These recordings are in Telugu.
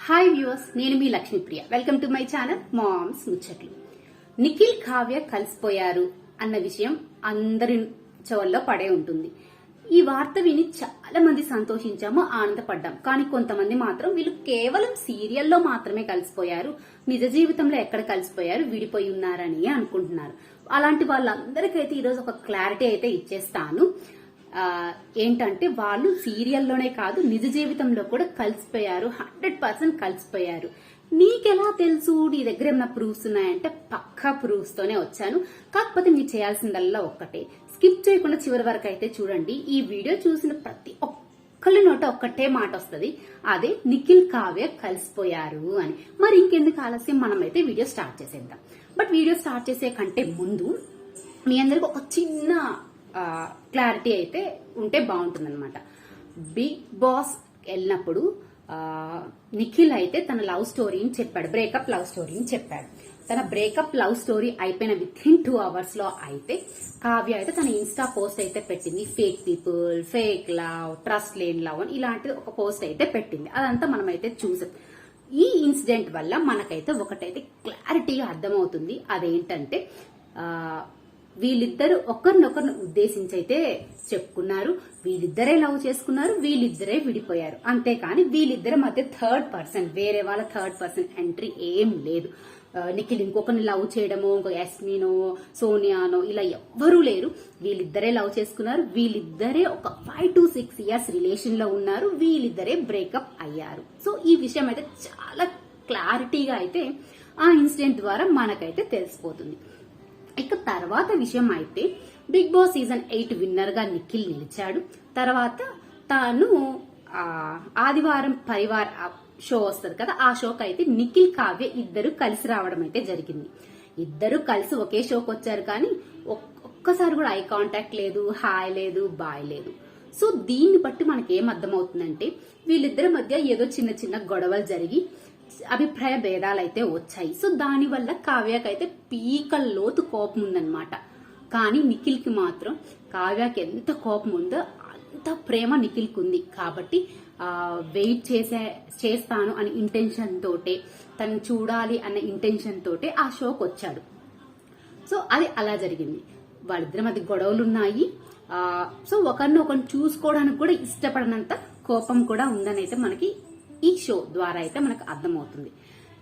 హాయ్ వ్యూవర్స్, నేను మీ Lakshmipriya. Welcome to my channel moms ముచ్చట్లు. నిఖిల్ కావ్య కలిసిపోయారు అన్న విషయం అందరి చెవుల్లో పడే ఉంటుంది. ఈ వార్త విని చాలా మంది సంతోషించాము, ఆనందపడ్డాం. కానీ కొంతమంది మాత్రం వీళ్ళు కేవలం సీరియల్లో మాత్రమే కలిసిపోయారు, నిజ జీవితంలో ఎక్కడ కలిసిపోయారు, విడిపోయి ఉన్నారని అనుకుంటున్నారు. అలాంటి వాళ్ళందరికైతే ఈరోజు ఒక క్లారిటీ అయితే ఇచ్చేస్తాను. ఏంటంటే వాళ్ళు సీరియల్లోనే కాదు నిజ జీవితంలో కూడా కలిసిపోయారు, 100% కలిసిపోయారు. నీకెలా తెలుసు? నీ దగ్గర ఏమైనా ప్రూఫ్స్ ఉన్నాయంటే పక్కా ప్రూఫ్స్ తోనే వచ్చాను. కాకపోతే మీరు చేయాల్సిందల్లా ఒక్కటే, స్కిప్ చేయకుండా చివరి వరకు అయితే చూడండి. ఈ వీడియో చూసిన ప్రతి ఒక్కరి నోట ఒక్కటే మాట వస్తుంది, అదే నిఖిల్ కావ్య కలిసిపోయారు అని. మరి ఇంకెందుకు ఆలస్యం, మనమైతే వీడియో స్టార్ట్ చేసేద్దాం. బట్ వీడియో స్టార్ట్ చేసే కంటే ముందు మీ అందరికి ఒక చిన్న క్లారిటీ అయితే ఉంటే బాగుంటుందన్నమాట. బిగ్ బాస్ వెళ్ళినప్పుడు నిఖిల్ అయితే తన లవ్ స్టోరీని చెప్పాడు, బ్రేకప్ లవ్ స్టోరీని చెప్పాడు. తన బ్రేకప్ లవ్ స్టోరీ అయిపోయిన వితిన్ 2 hours లో అయితే కావ్య అయితే తన ఇన్స్టా పోస్ట్ అయితే పెట్టింది. Fake people, fake love, trust లేని లవ్ అని ఇలాంటి ఒక పోస్ట్ అయితే పెట్టింది. అదంతా మనం అయితే చూసాం. ఈ ఇన్సిడెంట్ వల్ల మనకైతే ఒకటైతే క్లారిటీగా అర్థమవుతుంది. అదేంటంటే వీళ్ళిద్దరు ఒకరినొకరిని ఉద్దేశించి అయితే చెప్పుకున్నారు, వీళ్ళిద్దరే లవ్ చేసుకున్నారు, వీళ్ళిద్దరే విడిపోయారు. అంతేకాని వీళ్ళిద్దరి మధ్య థర్డ్ పర్సన్, వేరే వాళ్ళ థర్డ్ పర్సన్ ఎంట్రీ ఏం లేదు. నిఖిల్ ఇంకొకరిని లవ్ చేయడమో, ఇంకో యస్మినో, సోనియానో ఇలా ఎవ్వరూ లేరు. వీళ్ళిద్దరే లవ్ చేసుకున్నారు, వీళ్ళిద్దరే ఒక 5 to 6 years రిలేషన్ లో ఉన్నారు, వీళ్ళిద్దరే బ్రేకప్ అయ్యారు. సో ఈ విషయం అయితే చాలా క్లారిటీగా అయితే ఆ ఇన్సిడెంట్ ద్వారా మనకైతే తెలిసిపోతుంది. ఇక తర్వాత విషయం అయితే బిగ్ బాస్ సీజన్ 8 విన్నర్ గా నిఖిల్ నిలిచాడు. తర్వాత తాను ఆదివారం పరివార్ షో వస్తుంది కదా, ఆ షోకి అయితే నిఖిల్ కావ్య ఇద్దరు కలిసి రావడం అయితే జరిగింది. ఇద్దరు కలిసి ఒకే షోకి వచ్చారు, కానీ ఒక్కసారి కూడా ఐ కాంటాక్ట్ లేదు, హాయ్ లేదు, బాయ్ లేదు. సో దీన్ని బట్టి మనకి ఏం అర్థమవుతుందంటే వీళ్ళిద్దరి మధ్య ఏదో చిన్న చిన్న గొడవలు జరిగి అభిప్రాయ భేదాలు అయితే వచ్చాయి. సో దాని వల్ల కావ్యకైతే పీకల్లోతు కోపం ఉందన్నమాట. కానీ నిఖిల్ కి మాత్రం కావ్యకి ఎంత కోపం ఉందో అంత ప్రేమ నిఖిల్ కి ఉంది. కాబట్టి వెయిట్ చేస్తాను అనే ఇంటెన్షన్ తోటే, తను చూడాలి అన్న ఇంటెన్షన్ తోటే ఆ షోకి వచ్చాడు. సో అది అలా జరిగింది. వాళ్ళిద్దరి మధ్య గొడవలు ఉన్నాయి. సో ఒకరిని చూసుకోవడానికి కూడా ఇష్టపడనంత కోపం కూడా ఉందని అయితే మనకి ఈ షో ద్వారా అయితే మనకు అర్థమవుతుంది.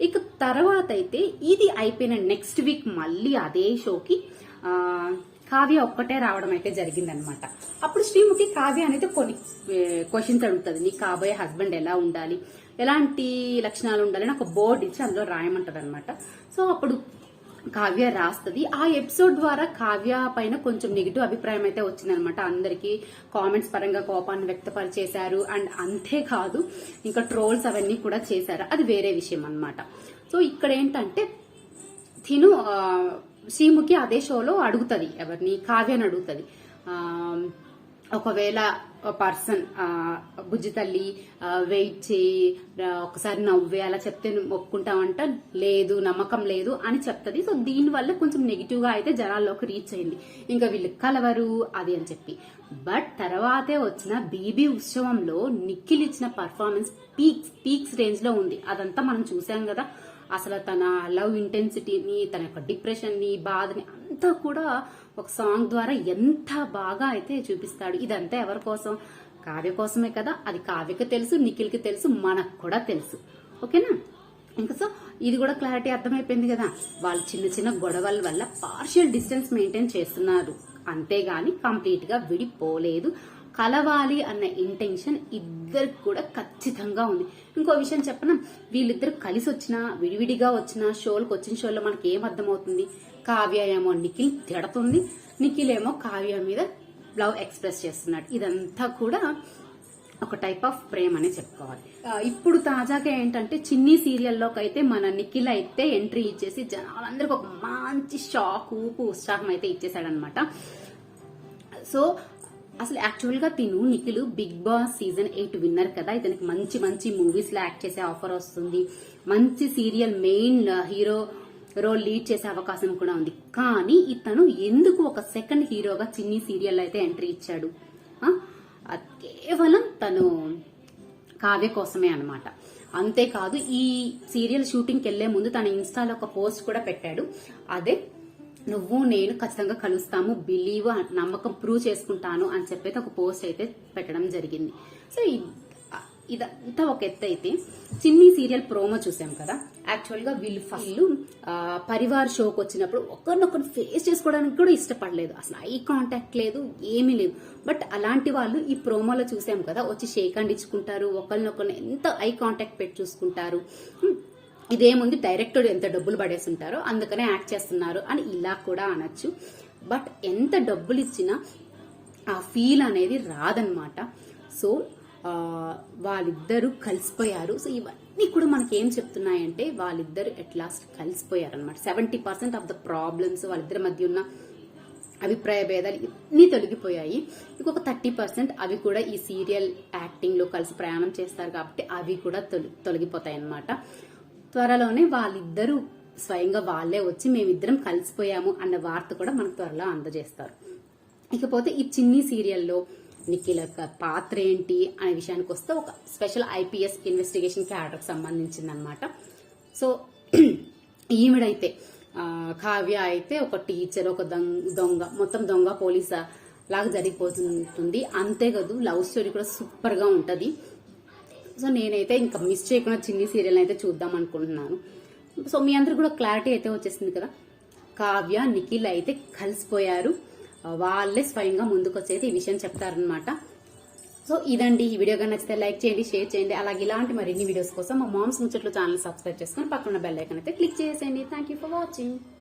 ఇక తర్వాత అయితే ఇది అయిపోయిన నెక్స్ట్ వీక్ మళ్ళీ అదే షోకి కావ్య ఒక్కటే రావడం అయితే జరిగిందనమాట. అప్పుడు శ్రీముఖి కావ్య అనేది కొన్ని క్వశ్చన్స్ అడుగుతుంది. నీ కాబోయే హస్బెండ్ ఎలా ఉండాలి, ఎలాంటి లక్షణాలు ఉండాలని ఒక బోర్డు ఇచ్చి అందులో రాయమంటది అనమాట. సో అప్పుడు కావ్య రాస్తుంది. ఆ ఎపిసోడ్ ద్వారా కావ్య పైన కొంచెం నెగిటివ్ అభిప్రాయం అయితే వచ్చిందనమాట. అందరికి కామెంట్స్ పరంగా కోపాన్ని వ్యక్తపరిచేశారు. అండ్ అంతేకాదు ఇంకా ట్రోల్స్ అవన్నీ కూడా చేశారు, అది వేరే విషయం అనమాట. సో ఇక్కడ ఏంటంటే తిను శ్రీముఖి అదే షోలో అడుగుతుంది, ఎవరిని, కావ్యని అడుగుతుంది. ఒకవేళ పర్సన్ బుజ్జి తల్లి వెయిట్ చేయి, ఒకసారి నవ్వే, అలా చెప్తే ఒప్పుకుంటామంట, లేదు నమ్మకం లేదు అని చెప్తుంది. సో దీని వల్ల కొంచెం నెగిటివ్ గా అయితే జనాల్లోకి రీచ్ అయింది, ఇంకా వీళ్ళు కలవరు అది అని చెప్పి. బట్ తర్వాతే వచ్చిన బీబీ ఉత్సవంలో నిఖిల్ ఇచ్చిన పర్ఫార్మెన్స్ పీక్స్ రేంజ్ లో ఉంది. అదంతా మనం చూసాం కదా. అసలు తన లవ్ ఇంటెన్సిటీని, తన యొక్క డిప్రెషన్ ని, బాధని అంతా కూడా ఒక సాంగ్ ద్వారా ఎంత బాగా అయితే చూపిస్తాడు. ఇదంతా ఎవరి కోసం? కావ్య కోసమే కదా. అది కావ్యకి తెలుసు, నిఖిల్ కి తెలుసు, మనకు కూడా తెలుసు. ఓకేనా? ఇంకా సో ఇది కూడా క్లారిటీ అర్థమైపోయింది కదా. వాళ్ళు చిన్న చిన్న గొడవల వల్ల పార్షియల్ డిస్టెన్స్ మెయింటైన్ చేస్తున్నారు, అంతేగాని కంప్లీట్ గా విడిపోలేదు. కలవాలి అన్న ఇంటెన్షన్ ఇద్దరికి కూడా ఖచ్చితంగా ఉంది. ఇంకో విషయం చెప్పనా, వీళ్ళిద్దరు కలిసి వచ్చినా విడివిడిగా వచ్చినా షోలకు వచ్చిన షోలో మనకి ఏం అర్థమవుతుంది? కావ్య ఏమో నిఖిల్ తిడుతుంది, నిఖిల్ ఏమో కావ్య మీద లవ్ ఎక్స్ప్రెస్ చేస్తున్నాడు. ఇదంతా కూడా ఒక టైప్ ఆఫ్ ప్రేమ అనే చెప్పుకోవాలి. ఇప్పుడు తాజాగా ఏంటంటే చిన్ని సీరియల్లోకి అయితే మన నిఖిల్ అయితే ఎంట్రీ ఇచ్చేసి జనాలందరికి ఒక మంచి షాక్, ఉత్సాహం అయితే ఇచ్చేసాడనమాట. సో అసలు యాక్చువల్ గా Nikhil Bigg Boss season 8 winner కదా. ఇతనికి మంచి మంచి మూవీస్ లో యాక్ట్ చేసే ఆఫర్ వస్తుంది, మంచి serial main hero role lead చేసే అవకాశం కూడా ఉంది. కానీ ఇతను ఎందుకు ఒక సెకండ్ హీరోగా చిన్ని సీరియల్ అయితే ఎంట్రీ ఇచ్చాడు? కేవలం తను కావ్య కోసమే అనమాట. అంతేకాదు ఈ సీరియల్ షూటింగ్కి వెళ్లే ముందు తన ఇన్స్టాలో ఒక పోస్ట్ కూడా పెట్టాడు. అదే నువ్వు నేను ఖచ్చితంగా కలుస్తాము, బిలీవ్, నమ్మకం ప్రూవ్ చేసుకుంటాను అని చెప్పి ఒక పోస్ట్ అయితే పెట్టడం జరిగింది. సో ఇదంతా ఒక ఎత్తు అయితే, చిన్ని సీరియల్ ప్రోమో చూసాం కదా. యాక్చువల్ గా వీళ్ళు ఫస్ట్ పరివార్ షోకి వచ్చినప్పుడు ఒకరినొకరు ఫేస్ చేసుకోవడానికి కూడా ఇష్టపడలేదు, అసలు ఐ కాంటాక్ట్ లేదు, ఏమీ లేదు. బట్ అలాంటి వాళ్ళు ఈ ప్రోమోలో చూసాం కదా, వచ్చి షేక్ హ్యాండ్ ఇచ్చుకుంటారు, ఒకరినొకరు ఎంత ఐ కాంటాక్ట్ పెట్టి చూసుకుంటారు. ఇదేముంది, డైరెక్టర్ ఎంత డబ్బులు పడేస్తుంటారో అందుకనే యాక్ట్ చేస్తున్నారు అని ఇలా కూడా అనొచ్చు. బట్ ఎంత డబ్బులు ఇచ్చినా ఆ ఫీల్ అనేది రాదనమాట. సో వాళ్ళిద్దరూ కలిసిపోయారు. సో ఇవన్నీ కూడా మనకి ఏం చెప్తున్నాయంటే, వాళ్ళిద్దరు ఎట్ లాస్ట్ కలిసిపోయారు అనమాట. 70% ఆఫ్ ద ప్రాబ్లమ్స్, వాళ్ళిద్దరి మధ్య ఉన్న అభిప్రాయ భేదాలు ఇవన్నీ తొలగిపోయాయి. ఇంకొక 30% అవి కూడా ఈ సీరియల్ యాక్టింగ్ లో కలిసి ప్రయాణం చేస్తారు కాబట్టి అవి కూడా తొలగిపోతాయి అన్నమాట. త్వరలోనే వాళ్ళిద్దరూ స్వయంగా వాళ్ళే వచ్చి మేమిద్దరం కలిసిపోయాము అన్న వార్త కూడా మనకు త్వరలో అందజేస్తారు. ఇకపోతే ఈ చిన్ని సీరియల్లో నిఖిల్ యొక్క పాత్ర ఏంటి అనే విషయానికి వస్తే, ఒక స్పెషల్ ఐపీఎస్ ఇన్వెస్టిగేషన్ క్యాడర్ సంబంధించింది అనమాట. సో ఈవిడైతే కావ్య అయితే ఒక టీచర్, ఒక దొంగ, మొత్తం దొంగ పోలీస్ లాగా జరిగిపోతుంటుంది. అంతేకాదు లవ్ స్టోరీ కూడా సూపర్ గా ఉంటది. సో నేనైతే ఇంకా మిస్ చేయకుండా చిన్ని సీరియల్ అయితే చూద్దాం అనుకుంటున్నాను. సో మీ అందరు కూడా క్లారిటీ అయితే వచ్చేసింది కదా, కావ్య నిఖిల్ అయితే కలిసిపోయారు, వాళ్ళే స్వయంగా ముందుకు వచ్చి ఈ విషయం చెప్తారనమాట. సో ఇదండి ఈ వీడియో కనుక నచ్చితే లైక్ చేయండి, షేర్ చేయండి. అలాగే ఇలాంటి మరిన్ని వీడియోస్ కోసం మా మామ్స్ ముచ్చట్లు ఛానల్ సబ్స్క్రైబ్ చేసుకుని పక్కన బెల్ ఐకాన్ అయితే క్లిక్ చేసేయండి. Thank you for watching.